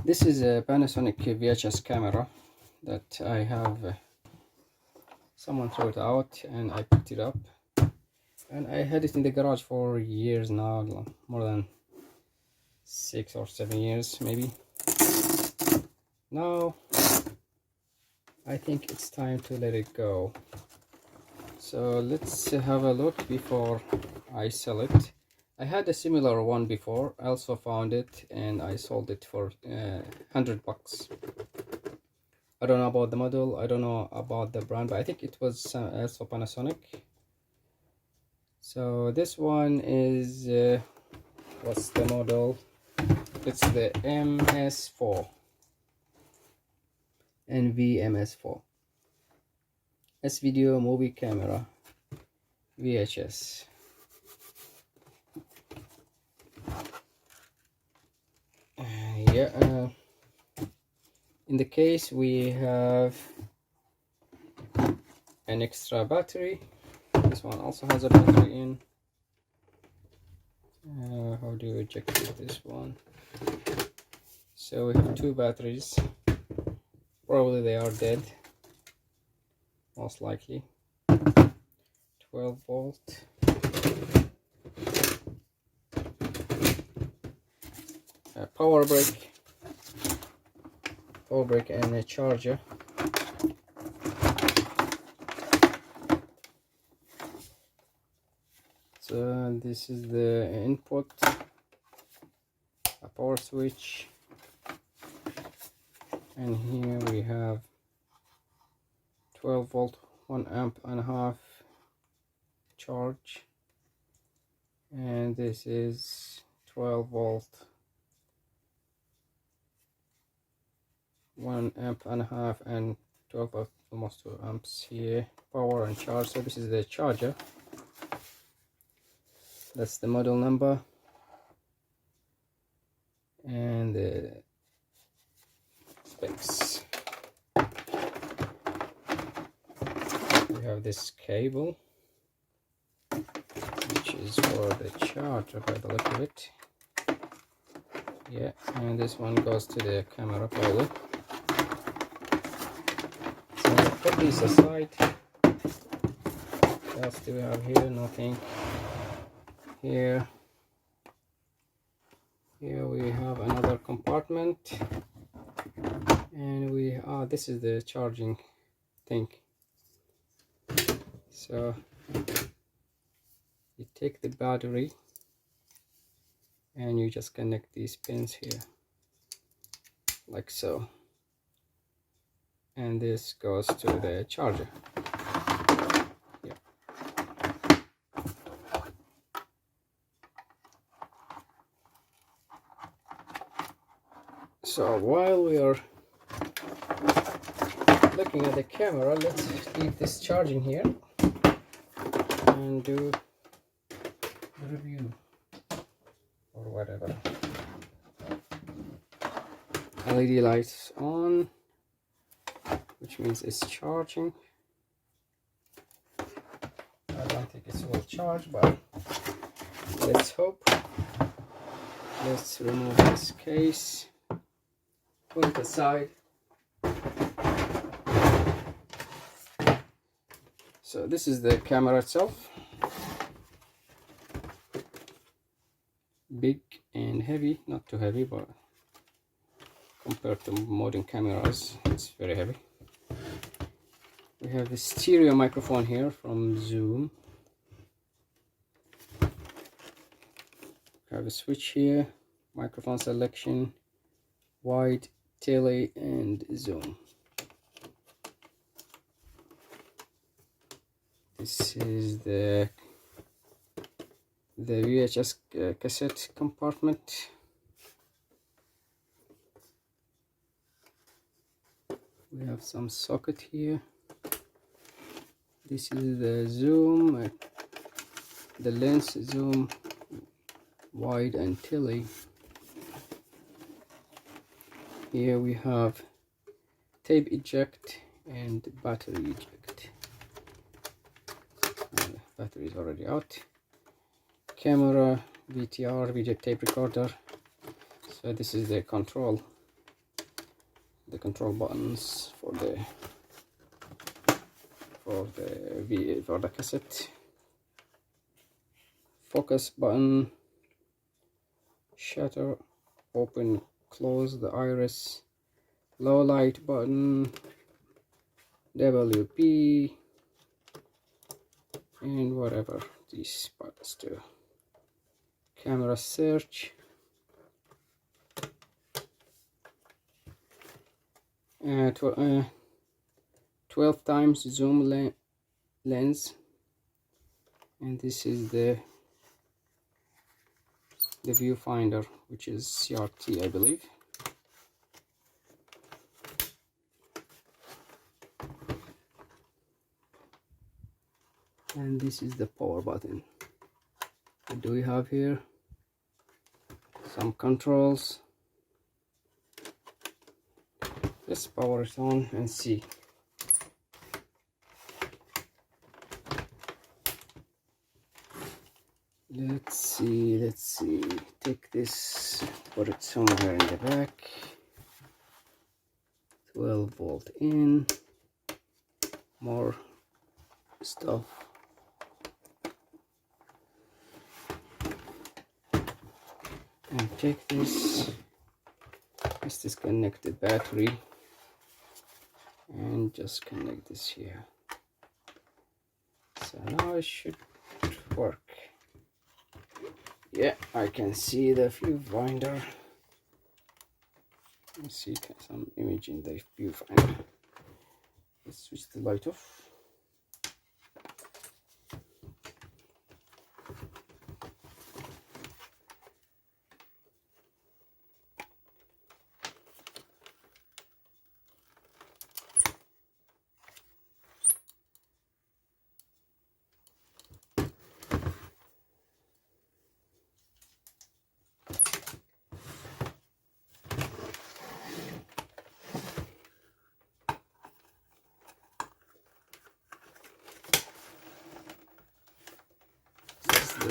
This is a Panasonic VHS camera that I have. Someone threw it out and I picked it up, and I had it in the garage for years now, more than 6 or 7 years maybe. Now I think it's time to let it go. So let's have a look before I sell it. I had a similar one before. I also found it and I sold it for $100. I don't know about the model, I don't know about the brand, but I think it was also Panasonic. So this one is what's the model? It's the MS4 MS4 S-Video movie camera VHS. In the case we have an extra battery. This one also has a battery in. How do you eject this one? So we have 2 batteries. Probably they are dead, most likely. 12 volt. A power brick and a charger. So this is the input, a power switch, and here we have 12 volt, 1.5 amp charge, and this is 12 volt, 1.5 amp, and 12 volt, almost 2 amps here, power and charge. So this is the charger. That's the model number, and the specs. We have this cable, which is for the charger by the look of it. Yeah, and this one goes to the camera probably. So we'll put this aside. What else do we have here? Nothing. Here we have another compartment, and this is the charging thing. So you take the battery and you just connect these pins here like so, and this goes to the charger. So while we are looking at the camera, let's leave this charging here and do a review or whatever. LED lights on, which means it's charging. I don't think it will charge, but let's hope. Let's remove this case. Put it aside. So this is the camera itself. Big and heavy, not too heavy, but compared to modern cameras, it's very heavy. We have a stereo microphone here from Zoom. We have a switch here, microphone selection, wide, tele, and zoom. This is the VHS cassette compartment. We have some socket here. This is the zoom, the lens, zoom, wide, and tele. Here we have tape eject and battery eject. Battery is already out. Camera, VTR, video tape recorder. So this is the control the control buttons for the cassette. Focus button, shutter, open, close the iris, low light button, WP, and whatever these buttons do. Camera search, and 12 times zoom lens, and this is the viewfinder, which is CRT, I believe. And this is the power button. What do we have here? Some controls. Let's power it on and see. Let's see. Take this, put it somewhere in the back. 12-volt in. More stuff. And take this. Let's disconnect the battery and just connect this here. So now it should work. Yeah, I can see the viewfinder. Let's see some image in the viewfinder. Let's switch the light off.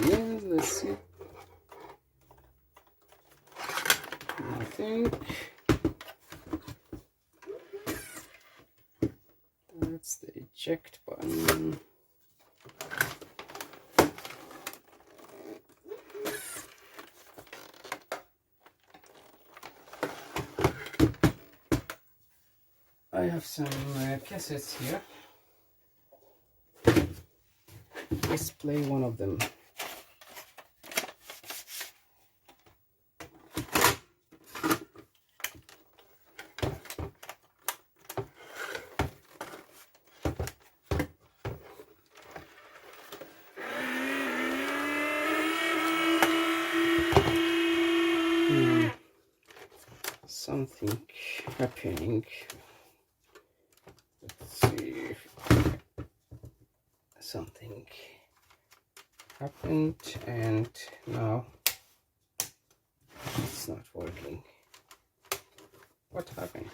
Yes, let's see. Nothing. That's the eject button. I have some cassettes here. Let's play one of them. Something happening. Let's see if something happened, and now it's not working. What happened?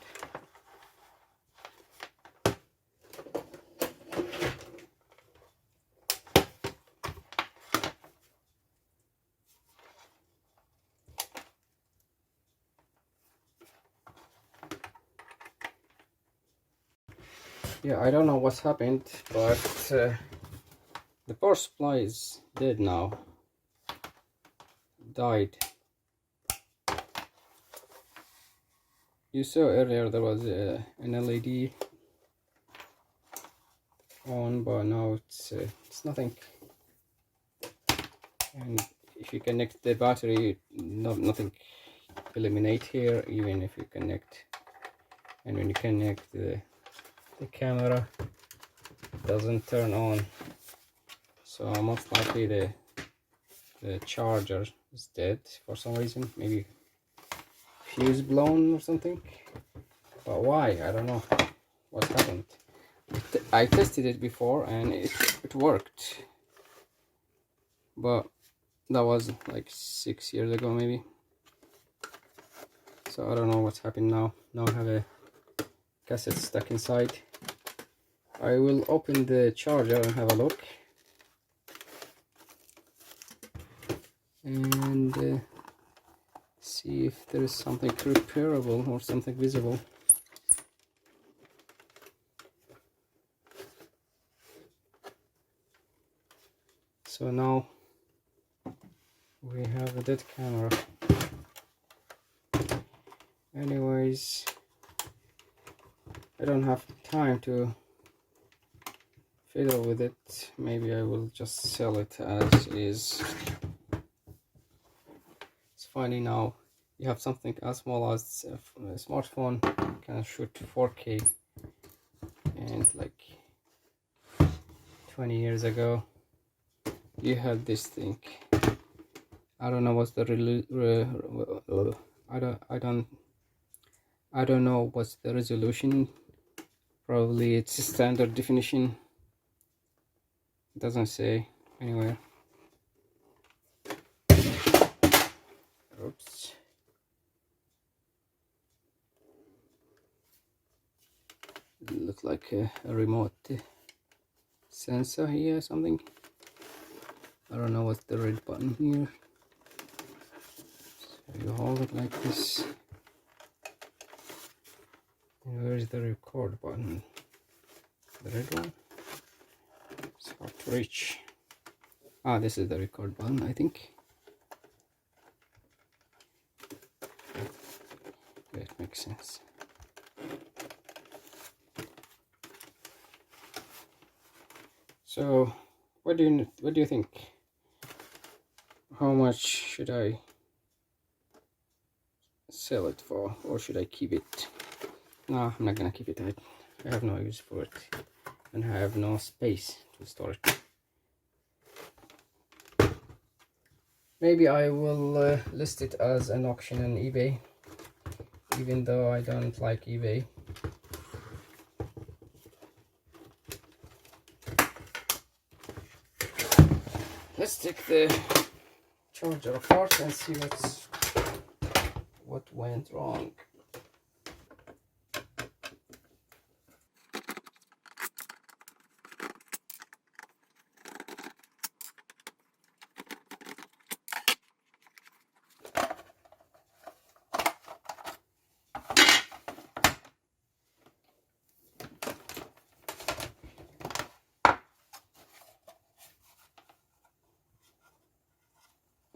Yeah, I don't know what's happened, but the power supply is dead now. Died. You saw earlier there was an LED on, but now it's nothing. And if you connect the battery, nothing illuminate here, even if you connect. And when you connect the camera, it doesn't turn on. So most likely the charger is dead for some reason. Maybe fuse blown or something. But why? I don't know what happened. I tested it before and it worked. But that was like 6 years ago maybe. So I don't know what's happened now. Now I have a cassette stuck inside. I will open the charger and have a look. And see if there is something repairable or something visible. So now we have a dead camera. Anyways, I don't have time to fiddle with it. Maybe I will just sell it as is. It's funny now, you have something as small as a smartphone can shoot 4K, and like 20 years ago you had this thing. I don't know what's the I don't know what's the resolution. Probably it's standard definition. It doesn't say anywhere. Oops. It looks like a remote sensor here or something. I don't know what's the red button here. So you hold it like this. And where is the record button? The red one? It's hard to reach. Ah, this is the record button, I think. Yeah, it makes sense. So, what do you think? How much should I sell it for, or should I keep it? No, I'm not gonna keep it. I have no use for it, and I have no space to store it. Maybe I will list it as an auction on eBay, even though I don't like eBay. Let's take the charger apart and see what went wrong.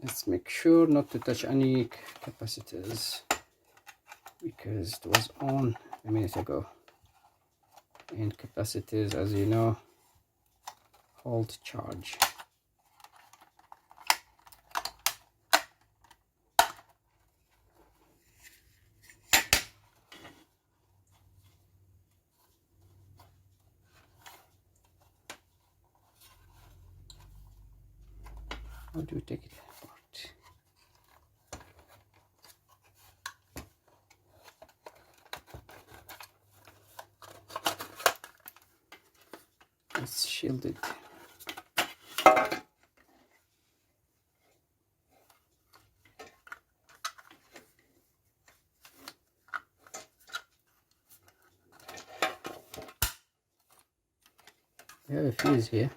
Let's make sure not to touch any capacitors, because it was on a minute ago, and capacitors, as you know, hold charge. How do we take it apart? It's shielded. We have a fuse here.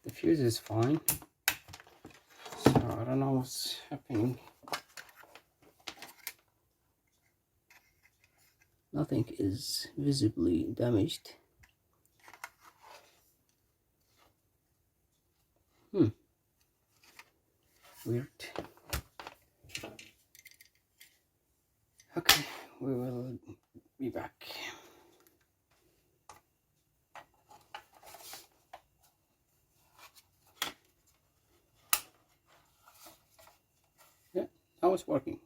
The fuse is fine, so I don't know what's happening. Nothing is visibly damaged. Weird. Okay, we will be back. Yeah, now it's working.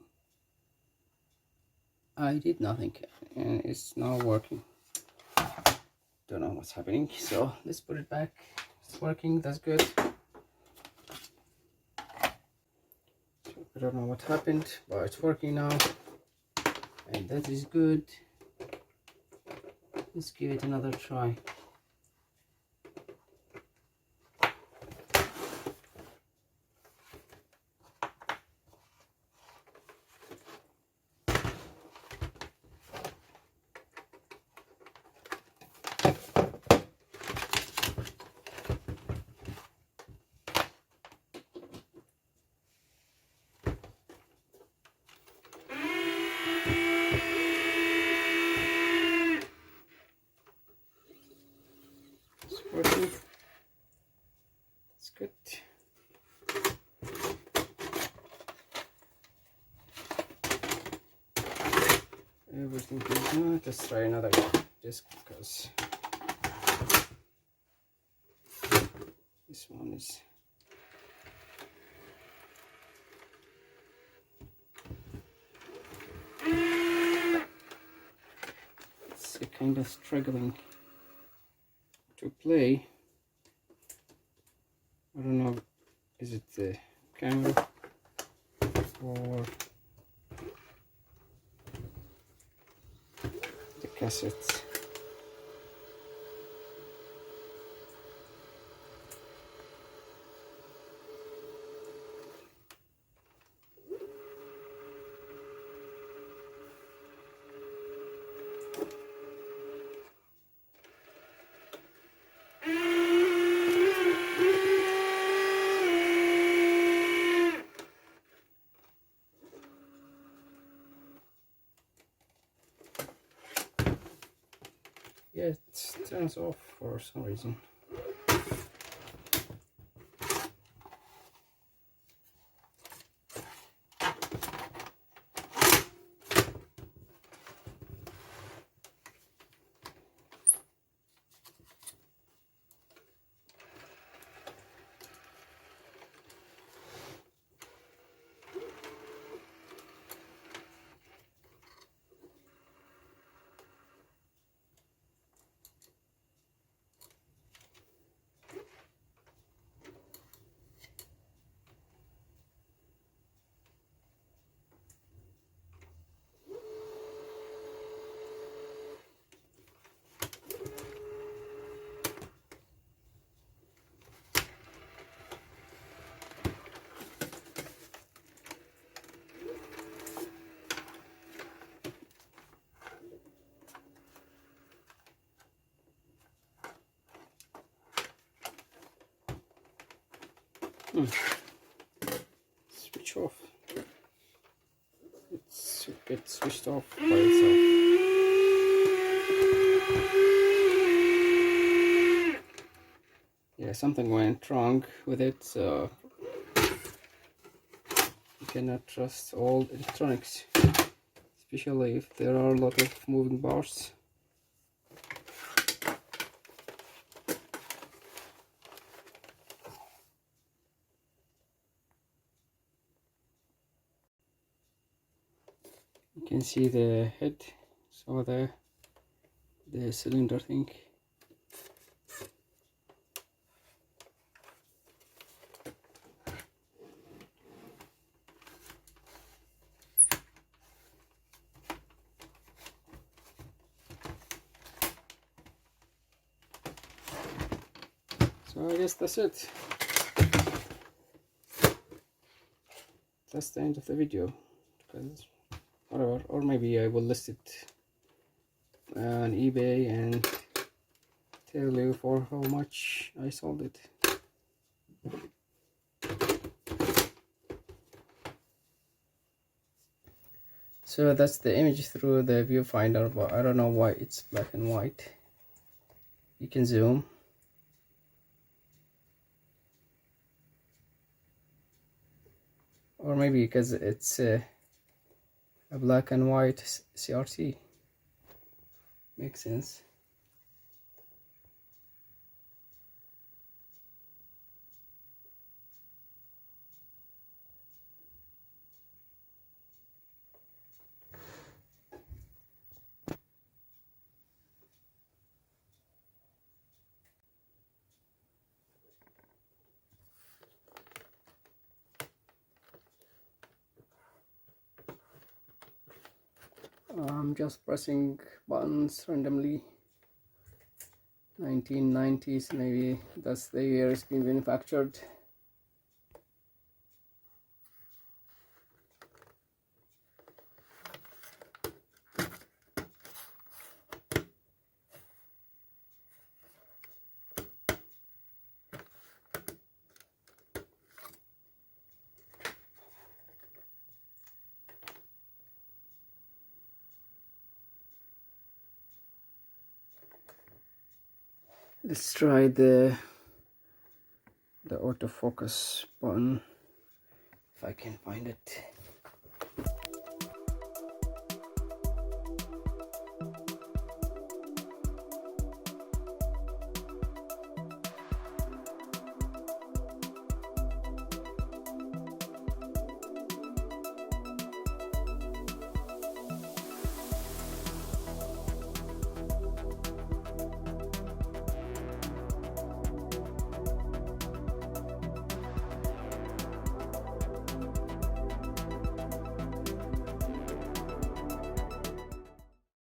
I did nothing and it's now working. Don't know what's happening, so let's put it back. It's working, that's good. I don't know what happened, but it's working now, and that is good. Let's give it another try. It's working. It's good. Everything is good. Let's try another disc because this one is it's kind of struggling to play. I don't know, is it the camera or the cassette? Yeah, it turns off for some reason. Switch off. It switched off by itself. Yeah, something went wrong with it, so you cannot trust all electronics, especially if there are a lot of moving parts. You can see the head, so the cylinder thing. So I guess that's it. That's the end of the video. Because whatever, or maybe I will list it on eBay and tell you for how much I sold it. So that's the image through the viewfinder, but I don't know why it's black and white. You can zoom. Or maybe because it's a black and white CRT. Makes sense. I'm just pressing buttons randomly. 1990s, maybe that's the year it's been manufactured. Let's try the autofocus button if I can find it.